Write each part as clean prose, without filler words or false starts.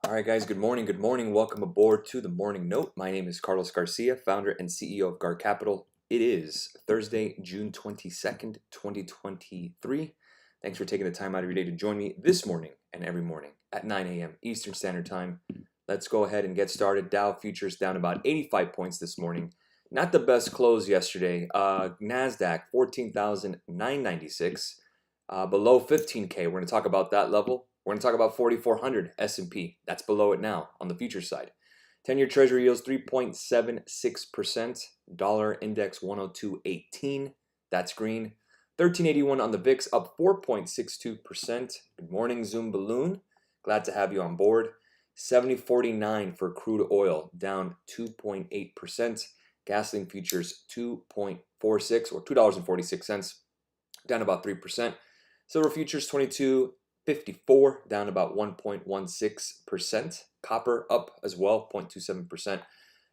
All right, guys, good morning. Good morning. Welcome aboard to the Morning Note. My name is Carlos Garcia, founder and CEO of Gar Capital. It is Thursday, June 22nd, 2023. Thanks for taking the time out of your day to join me this morning and every morning at 9 a.m. Eastern Standard Time. Let's go ahead and get started. Dow futures down about 85 points this morning. Not the best close yesterday. NASDAQ 14,996, below 15K. We're going to talk about that level. We're going to talk about 4,400 S&P. That's below it now on the future side. 10-year Treasury yields 3.76%. Dollar index 102.18. That's green. 1381 on the VIX, up 4.62%. Good morning, Zoom Balloon. Glad to have you on board. 70.49 for crude oil, down 2.8%. Gasoline futures 2.46 or $2.46, down about 3%. Silver futures 22.54, down about 1.16%. Copper up as well, 0.27%.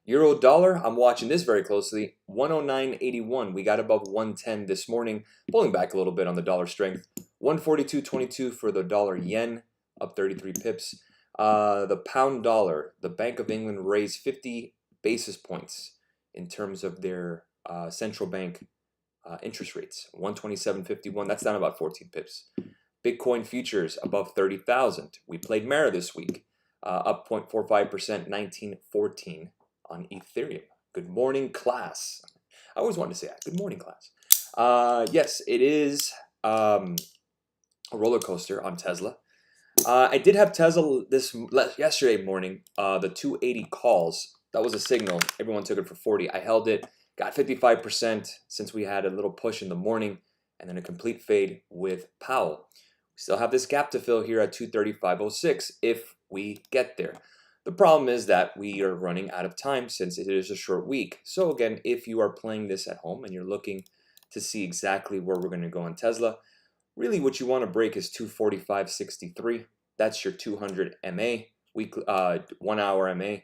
Euro dollar, I'm watching this very closely. 109.81. We got above 110 this morning, pulling back a little bit on the dollar strength. 142.22 for the dollar yen, up 33 pips. The pound dollar, the Bank of England raised 50 basis points in terms of their central bank interest rates. 127.51. That's down about 14 pips. Bitcoin futures above 30,000. We played Mara this week, up 0.45%, 19.14 on Ethereum. Good morning, class. I always wanted to say that. Good morning, class. Yes, it is a roller coaster on Tesla. I did have Tesla yesterday morning. The 280 calls. That was a signal. Everyone took it for 40. I held it. Got 55% since we had a little push in the morning, and then a complete fade with Powell. Still have this gap to fill here at 235.06 if we get there. The problem is that we are running out of time since it is a short week. So again, if you are playing this at home and you're looking to see exactly where we're going to go on Tesla, really what you want to break is 245.63. That's your 200 MA, week, 1 hour MA.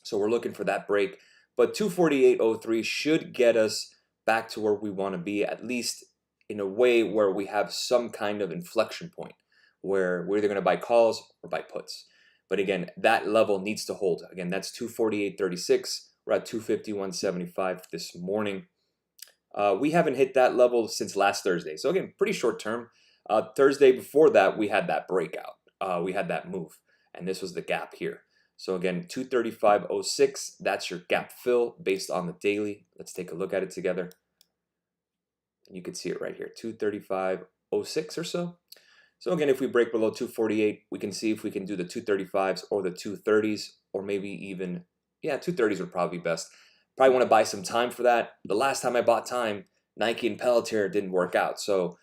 So we're looking for that break. But 248.03 should get us back to where we want to be, at least in a way where we have some kind of inflection point where we're either going to buy calls or buy puts. But again, that level needs to hold. Again, that's 248.36. We're at 251.75 this morning. We haven't hit that level since last Thursday. So again, pretty short term. Thursday before that, we had that breakout. We had that move, and this was the gap here. So again, 235.06, that's your gap fill based on the daily. Let's take a look at it together. You can see it right here, 235.06 or so. So again, if we break below 248, we can see if we can do the 235s or the 230s, or maybe even, 230s would probably be best. Probably want to buy some time for that. The last time I bought time, Nike and Palantir didn't work out. So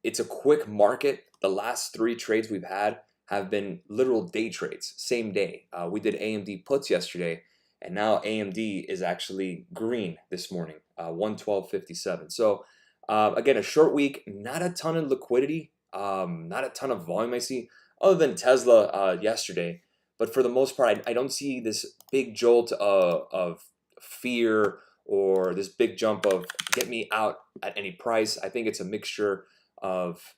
it's a quick market. The last 3 trades we've had have been literal day trades, same day. We did AMD puts yesterday, and now AMD is actually green this morning, 112.57. So again, a short week, not a ton of liquidity, not a ton of volume I see, other than Tesla yesterday. But for the most part, I don't see this big jolt of fear or this big jump of get me out at any price. I think it's a mixture of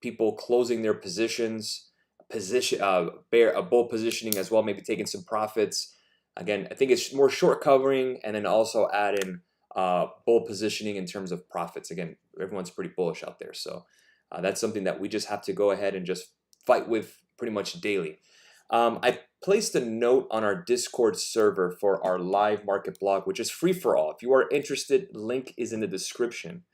people closing their positions, bull positioning as well, maybe taking some profits. Again, I think it's more short covering, and then also add in bull positioning in terms of profits. Again, everyone's pretty bullish out there, so that's something that we just have to go ahead and just fight with pretty much daily. I placed a note on our Discord server for our live market blog, which is free for all. If you are interested, link is in the description.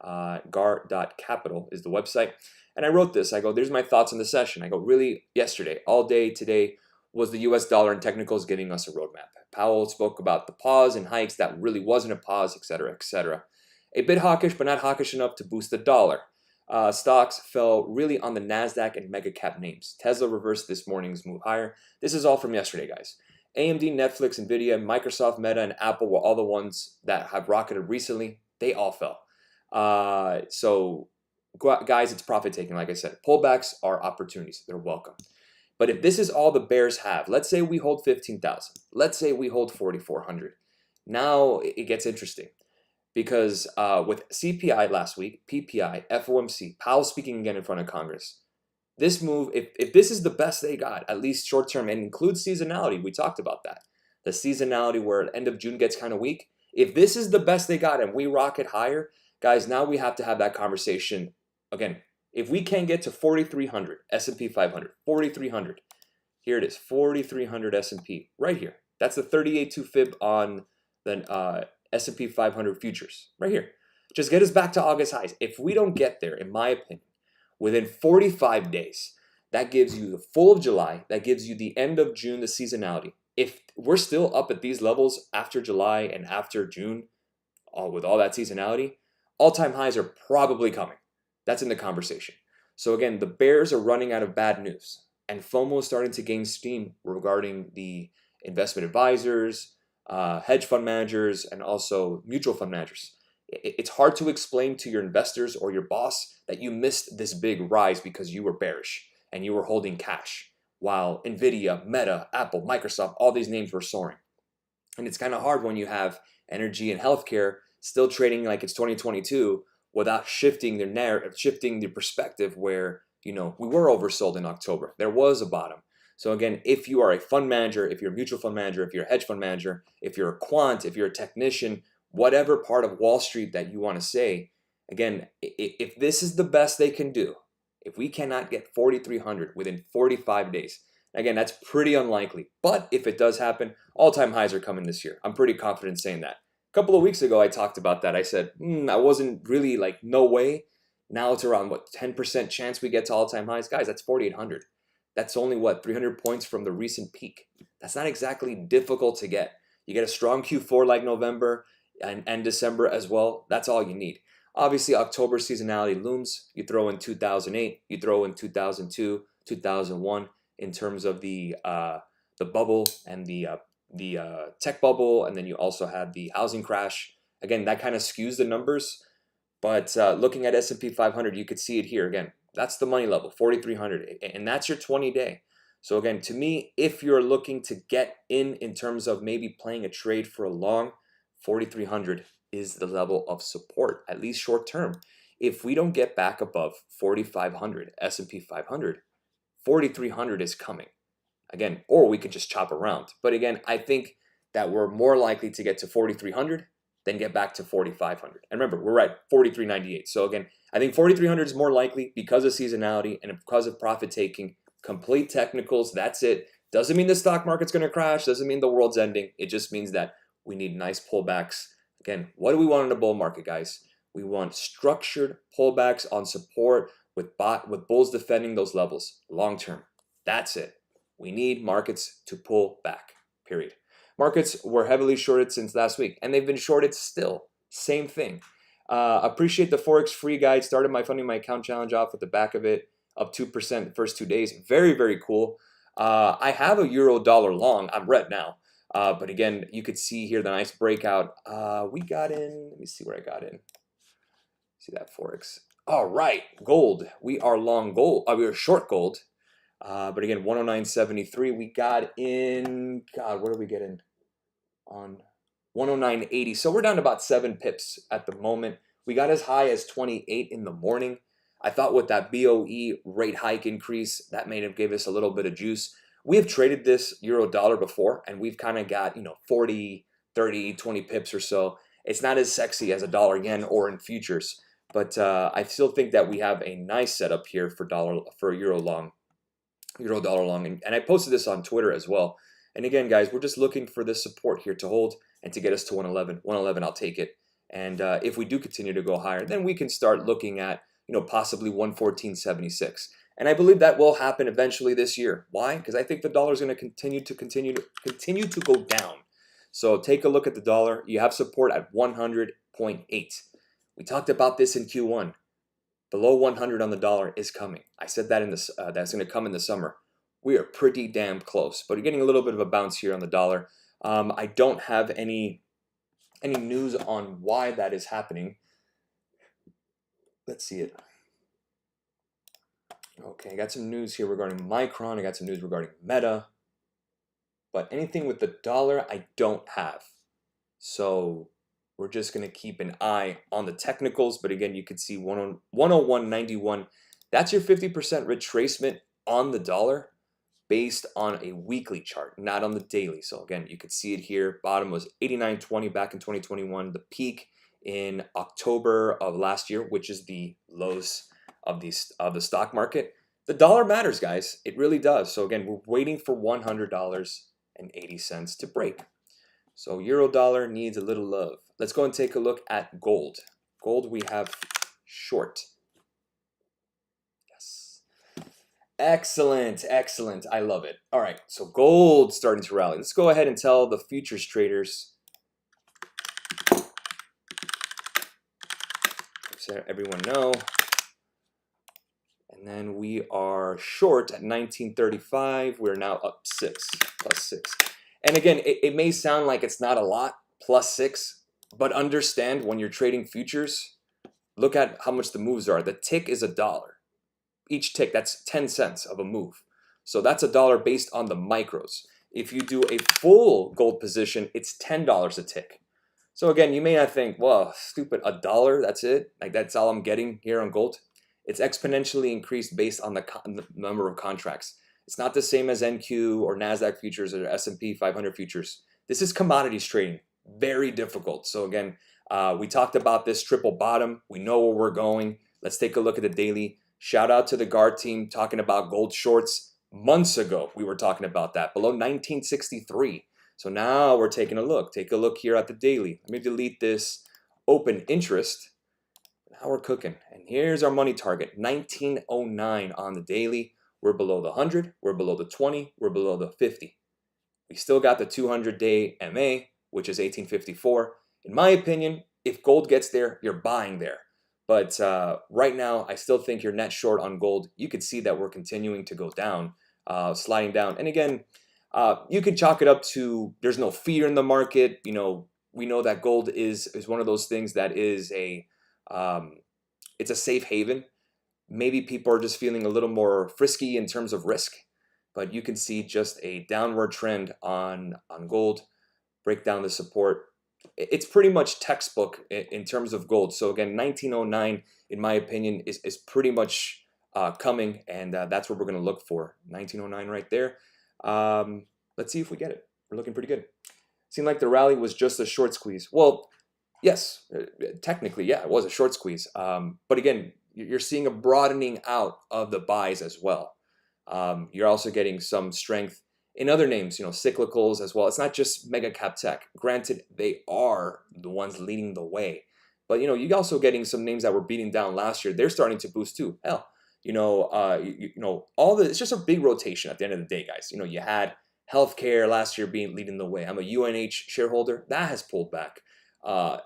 Gar.capital is the website. And I wrote this. I go, there's my thoughts on the session. I go, really, yesterday, all day today was the US dollar and technicals giving us a roadmap. Powell spoke about the pause and hikes that really wasn't a pause, etc., etc. A bit hawkish, but not hawkish enough to boost the dollar. Stocks fell really on the NASDAQ and mega cap names. Tesla reversed this morning's move higher. This is all from yesterday, guys. AMD, Netflix, Nvidia, Microsoft, Meta, and Apple were all the ones that have rocketed recently. They all fell. So guys, it's profit taking. Like I said, pullbacks are opportunities. They're welcome. But if this is all the bears have, let's say we hold 15,000. Let's say we hold 4,400. Now it gets interesting. Because with CPI last week, PPI, FOMC, Powell speaking again in front of Congress, This move, if this is the best they got, at least short term, and includes seasonality, we talked about that. The seasonality where end of June gets kind of weak. If this is the best they got and we rocket higher, guys, now we have to have that conversation again. If we can get to 4,300 S&P 500, 4,300, here it is, 4,300 S&P right here. That's the 38.2 fib on the S&P 500 futures right here. Just get us back to August highs. If we don't get there, in my opinion, within 45 days, that gives you the full of July, that gives you the end of June, the seasonality. If we're still up at these levels after July and after June, with all that seasonality, all-time highs are probably coming. That's in the conversation. So again, the bears are running out of bad news, and FOMO is starting to gain steam regarding the investment advisors, hedge fund managers, and also mutual fund managers. It's hard to explain to your investors or your boss that you missed this big rise because you were bearish and you were holding cash while Nvidia, Meta, Apple, Microsoft, all these names were soaring. And it's kind of hard when you have energy and healthcare still trading like it's 2022 without shifting their narrative, shifting the perspective where, we were oversold in October. There was a bottom. So again, if you are a fund manager, if you're a mutual fund manager, if you're a hedge fund manager, if you're a quant, if you're a technician, whatever part of Wall Street that you want to say, again, if this is the best they can do, if we cannot get 4,300 within 45 days, again, that's pretty unlikely. But if it does happen, all-time highs are coming this year. I'm pretty confident saying that. A couple of weeks ago, I talked about that. I said, I wasn't really like, no way. Now it's around, 10% chance we get to all-time highs? Guys, that's 4,800. That's only, 300 points from the recent peak. That's not exactly difficult to get. You get a strong Q4 like November and December as well. That's all you need. Obviously, October seasonality looms. You throw in 2008, you throw in 2002, 2001 in terms of the bubble and the tech bubble, and then you also have the housing crash. Again, that kind of skews the numbers. But looking at S&P 500, you could see it here again. That's the money level, 4,300, and that's your 20-day. So again, to me, if you're looking to get in terms of maybe playing a trade for a long, 4,300 is the level of support, at least short term. If we don't get back above 4,500 S&P 500, 4,300 is coming. Again, or we could just chop around. But again, I think that we're more likely to get to 4,300 than get back to 4,500. And remember, we're at 4,398. So again, I think 4,300 is more likely because of seasonality and because of profit taking. Complete technicals, that's it. Doesn't mean the stock market's going to crash. Doesn't mean the world's ending. It just means that we need nice pullbacks. Again, what do we want in a bull market, guys? We want structured pullbacks on support with bulls defending those levels long term. That's it. We need markets to pull back, period. Markets were heavily shorted since last week, and they've been shorted still. Same thing. Appreciate the Forex free guide. Started my funding my account challenge off with the back of it, up 2% the first 2 days. Very, very cool. I have a euro dollar long. I'm red now. But again, you could see here the nice breakout. We got in. Let me see where I got in. See that Forex. All right, gold. We are long gold. We are short gold. But again, 109.73. We got in. God, where did we get in? On 109.80. So we're down to about 7 pips at the moment. We got as high as 28 in the morning. I thought with that BOE rate hike increase, that may have gave us a little bit of juice. We have traded this euro dollar before, and we've kind of got 40, 30, 20 pips or so. It's not as sexy as a dollar yen or in futures, but I still think that we have a nice setup here for euro dollar long, and I posted this on Twitter as well. And again, guys, we're just looking for this support here to hold and to get us to 111. 111, I'll take it. And if we do continue to go higher, then we can start looking at possibly 114.76. And I believe that will happen eventually this year. Why? Because I think the dollar is going to continue to go down. So take a look at the dollar. You have support at 100.8. We talked about this in Q1. Below 100 on the dollar is coming. I said that that's going to come in the summer. We are pretty damn close, but we're getting a little bit of a bounce here on the dollar. I don't have any news on why that is happening. Let's see it. Okay, I got some news here regarding Micron. I got some news regarding Meta. But anything with the dollar, I don't have. So we're just going to keep an eye on the technicals. But again, you could see 101.91. That's your 50% retracement on the dollar based on a weekly chart, not on the daily. So again, you could see it here. Bottom was 89.20 back in 2021. The peak in October of last year, which is the lows of the stock market. The dollar matters, guys. It really does. So again, we're waiting for $100.80 to break. So euro dollar needs a little love. Let's go and take a look at gold. Gold we have short. Yes. Excellent, excellent. I love it. All right, so gold starting to rally. Let's go ahead and tell the futures traders, so everyone know. And then we are short at 1935. We're now up 6, plus 6. And again, it may sound like it's not a lot, plus 6, but understand when you're trading futures, look at how much the moves are. The tick is $1. Each tick, that's 10 cents of a move. So that's $1 based on the micros. If you do a full gold position, it's $10 a tick. So again, you may not think, well, stupid, $1, that's it? Like that's all I'm getting here on gold? It's exponentially increased based on the number of contracts. It's not the same as NQ or NASDAQ futures or S&P 500 futures. This is commodities trading, very difficult. So again, we talked about this triple bottom. We know where we're going. Let's take a look at the daily. Shout out to the guard team talking about gold shorts. Months ago, we were talking about that, below 1963. So now we're taking a look. Take a look here at the daily. Let me delete this open interest. Now we're cooking. And here's our money target, 1909 on the daily. We're below the 100, we're below the 20, we're below the 50. We still got the 200-day MA, which is 1854. In my opinion, if gold gets there, you're buying there. But right now, I still think you're net short on gold. You could see that we're continuing to go down, sliding down. And again, you can chalk it up to there's no fear in the market. You know, we know that gold is one of those things that is it's a safe haven. Maybe people are just feeling a little more frisky in terms of risk, but you can see just a downward trend on gold. Break down the support. It's pretty much textbook in terms of gold. So again, 1909, in my opinion, is pretty much coming, and that's what we're going to look for. 1909 right there. Let's see if we get it. We're looking pretty good. Seemed like the rally was just a short squeeze. Well, yes, technically, yeah, it was a short squeeze. But again, you're seeing a broadening out of the buys as well. You're also getting some strength in other names, you know, cyclicals as well. It's not just mega cap tech. Granted, they are the ones leading the way. But, you know, you're also getting some names that were beating down last year. They're starting to boost too. Hell, you know, it's just a big rotation at the end of the day, guys. You know, you had healthcare last year leading the way. I'm a UNH shareholder. That has pulled back.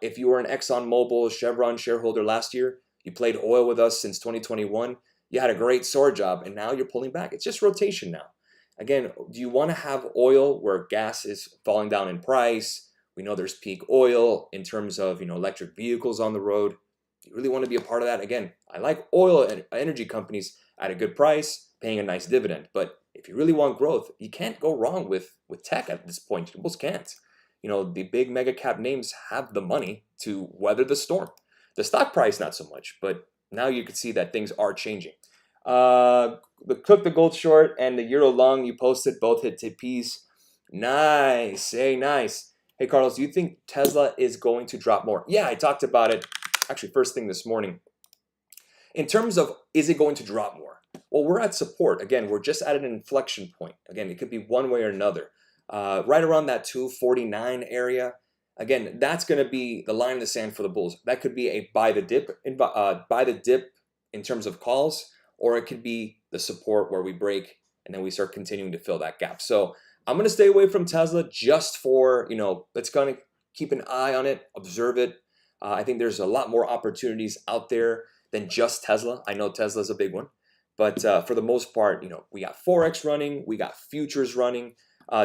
If you were an ExxonMobil, Chevron shareholder last year, you played oil with us since 2021, you had a great SOAR job, and now you're pulling back. It's just rotation now. Again, do you want to have oil where gas is falling down in price? We know there's peak oil in terms of, you know, electric vehicles on the road. Do you really want to be a part of that? Again, I like oil and energy companies at a good price, paying a nice dividend. But if you really want growth, you can't go wrong with tech at this point. You almost can't. You know, the big mega cap names have the money to weather the storm. The stock price, not so much, but now you can see that things are changing. The gold short and the euro long you posted both hit TPs. Nice, hey, nice. Hey, Carlos, do you think Tesla is going to drop more? Yeah, I talked about it actually first thing this morning. In terms of, is it going to drop more? Well, we're at support. Again, we're just at an inflection point. Again, it could be one way or another. Right around that 249 area. Again, that's going to be the line in the sand for the bulls. That could be a buy the dip in terms of calls, or it could be the support where we break and then we start continuing to fill that gap. So I'm going to stay away from Tesla just for, you know, let's kind of keep an eye on it, observe it. I think there's a lot more opportunities out there than just Tesla. I know Tesla is a big one, but for the most part, you know, we got Forex running, we got futures running.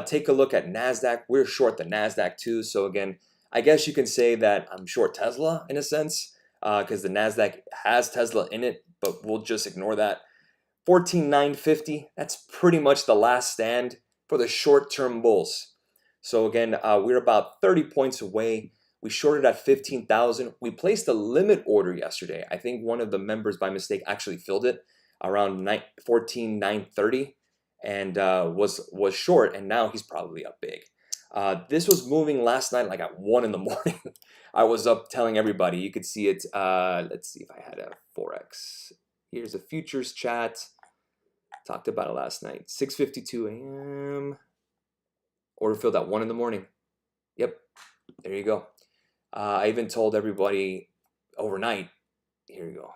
Take a look at NASDAQ. We're short the NASDAQ too. So again, I guess you can say that I'm short Tesla in a sense because the NASDAQ has Tesla in it, but we'll just ignore that. 14,950, that's pretty much the last stand for the short-term bulls. So again, we're about 30 points away. We shorted at 15,000. We placed a limit order yesterday. I think one of the members by mistake actually filled it. around 14,930 and was short, and now he's probably up big. This was moving last night like at 1 in the morning. I was up telling everybody. You could see it. Let's see if I had a Forex. Here's a futures chat. Talked about it last night. 6:52 a.m. Order filled at 1 in the morning. Yep, there you go. I even told everybody overnight. Here you go.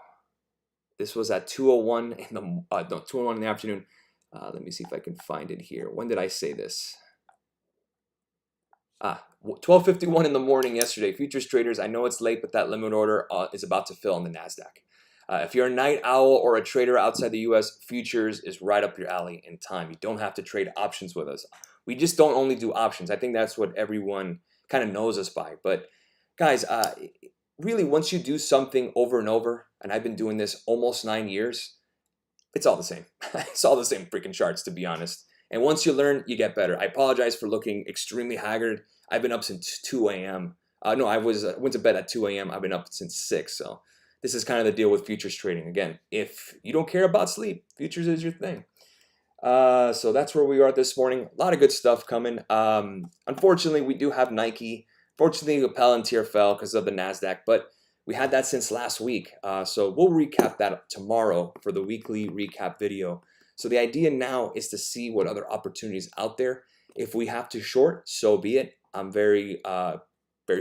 This was at 2:01 in the 2:01 in the afternoon. Let me see if I can find it here. When did I say this? 12:51 in the morning yesterday. Futures traders, I know it's late, but that limit order is about to fill on the NASDAQ. If you're a night owl or a trader outside the US, futures is right up your alley in time. You don't have to trade options with us. We just don't only do options. I think that's what everyone kind of knows us by. But guys, really, once you do something over and over, and I've been doing this almost 9 years, it's all the same. It's all the same freaking charts, to be honest. And once you learn, you get better. I apologize for looking extremely haggard. I've been up since 2 a.m. No, I went to bed at 2 a.m. I've been up since 6. So this is kind of the deal with futures trading. Again, if you don't care about sleep, futures is your thing. So that's where we are this morning. A lot of good stuff coming. Unfortunately, we do have Nike. Fortunately, Palantir fell because of the NASDAQ, but we had that since last week. So we'll recap that tomorrow for the weekly recap video. So the idea now is to see what other opportunities out there. If we have to short, so be it. I'm very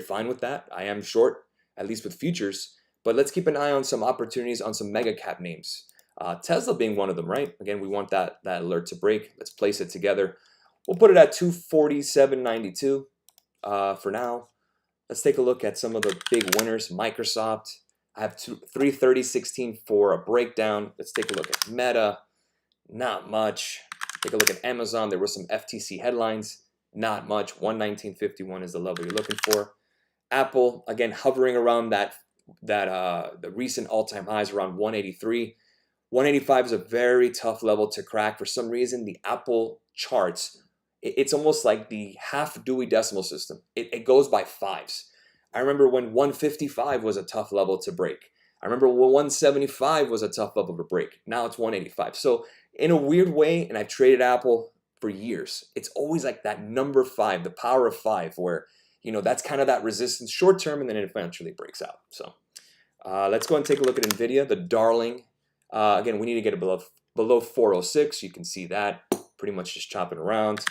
fine with that. I am short, at least with futures. But let's keep an eye on some opportunities on some mega cap names. Tesla being one of them, right? Again, we want that alert to break. Let's place it together. We'll put it at 247.92 for now. Let's take a look at some of the big winners. Microsoft. I have 330.16 for a breakdown. Let's take a look at Meta. Not much. Take a look at Amazon. There were some FTC headlines. Not much. 119.51 is the level you're looking for. Apple, again, hovering around the recent all-time highs around 183. 185 is a very tough level to crack. For some reason, the Apple charts, it's almost like the half Dewey Decimal System. It goes by fives. I remember when 155 was a tough level to break. I remember when 175 was a tough level to break. Now it's 185. So in a weird way, and I've traded Apple for years, it's always like that number 5, the power of 5, where, you know, that's kind of that resistance short term, and then it eventually breaks out. So let's go and take a look at NVIDIA, the darling. Again, we need to get it below 406. You can see that pretty much just chopping around.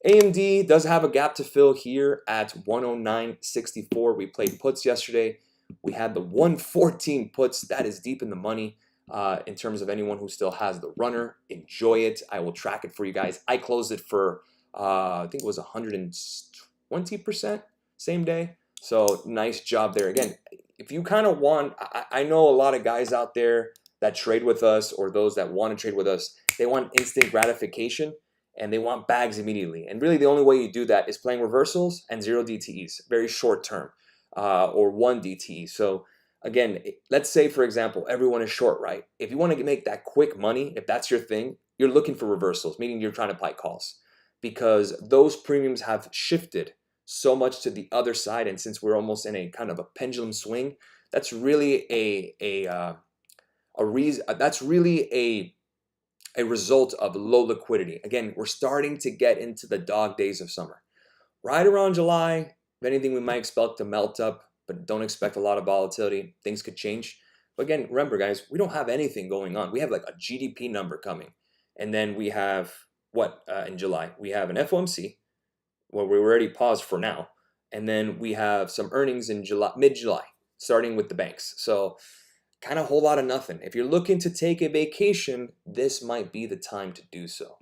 AMD does have a gap to fill here at 109.64. We played puts yesterday. We had the 114 puts. That is deep in the money. In terms of anyone who still has the runner, enjoy it. I will track it for you guys. I closed it for I think it was 120% same day. So nice job there. Again, if you kind of want, I know a lot of guys out there that trade with us, or those that want to trade with us, they want instant gratification and they want bags immediately. And really the only way you do that is playing reversals and 0 DTEs, very short term, or 1 DTE. So again, let's say, for example, everyone is short, right? If you want to make that quick money, if that's your thing, you're looking for reversals, meaning you're trying to buy calls, because those premiums have shifted so much to the other side. And since we're almost in a kind of a pendulum swing, that's really a result of low liquidity. Again, we're starting to get into the dog days of summer. Right around July, if anything, we might expect to melt up, but don't expect a lot of volatility. Things could change. But again, remember, guys, we don't have anything going on. We have like a GDP number coming. And then we have what in July? We have an FOMC, where we already paused for now. And then we have some earnings in July, mid-July, starting with the banks. So kind of a whole lot of nothing. If you're looking to take a vacation, this might be the time to do so.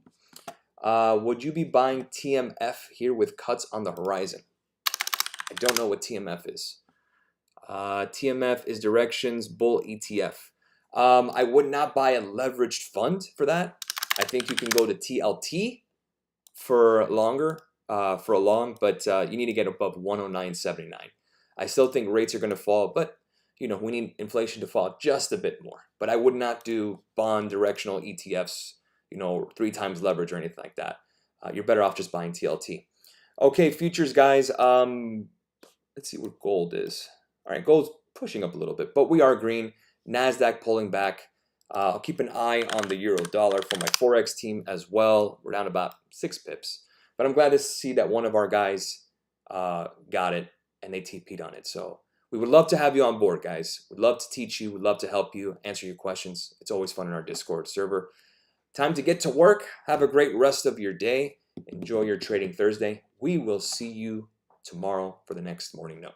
Would you be buying TMF here with cuts on the horizon? I don't know what TMF is. TMF is Directions Bull ETF. I would not buy a leveraged fund for that. I think you can go to TLT for longer, for a long, but you need to get above 109.79. I still think rates are going to fall, but you know, we need inflation to fall just a bit more. But I would not do bond directional ETFs, you know, 3 times leverage or anything like that. You're better off just buying TLT. Okay, futures, guys. Let's see what gold is. All right, gold's pushing up a little bit, but we are green. NASDAQ pulling back. I'll keep an eye on the euro dollar for my Forex team as well. We're down about 6 pips, but I'm glad to see that one of our guys got it and they TP'd on it. So we would love to have you on board, guys. We'd love to teach you. We'd love to help you, answer your questions. It's always fun in our Discord server. Time to get to work. Have a great rest of your day. Enjoy your trading Thursday. We will see you tomorrow for the next morning note.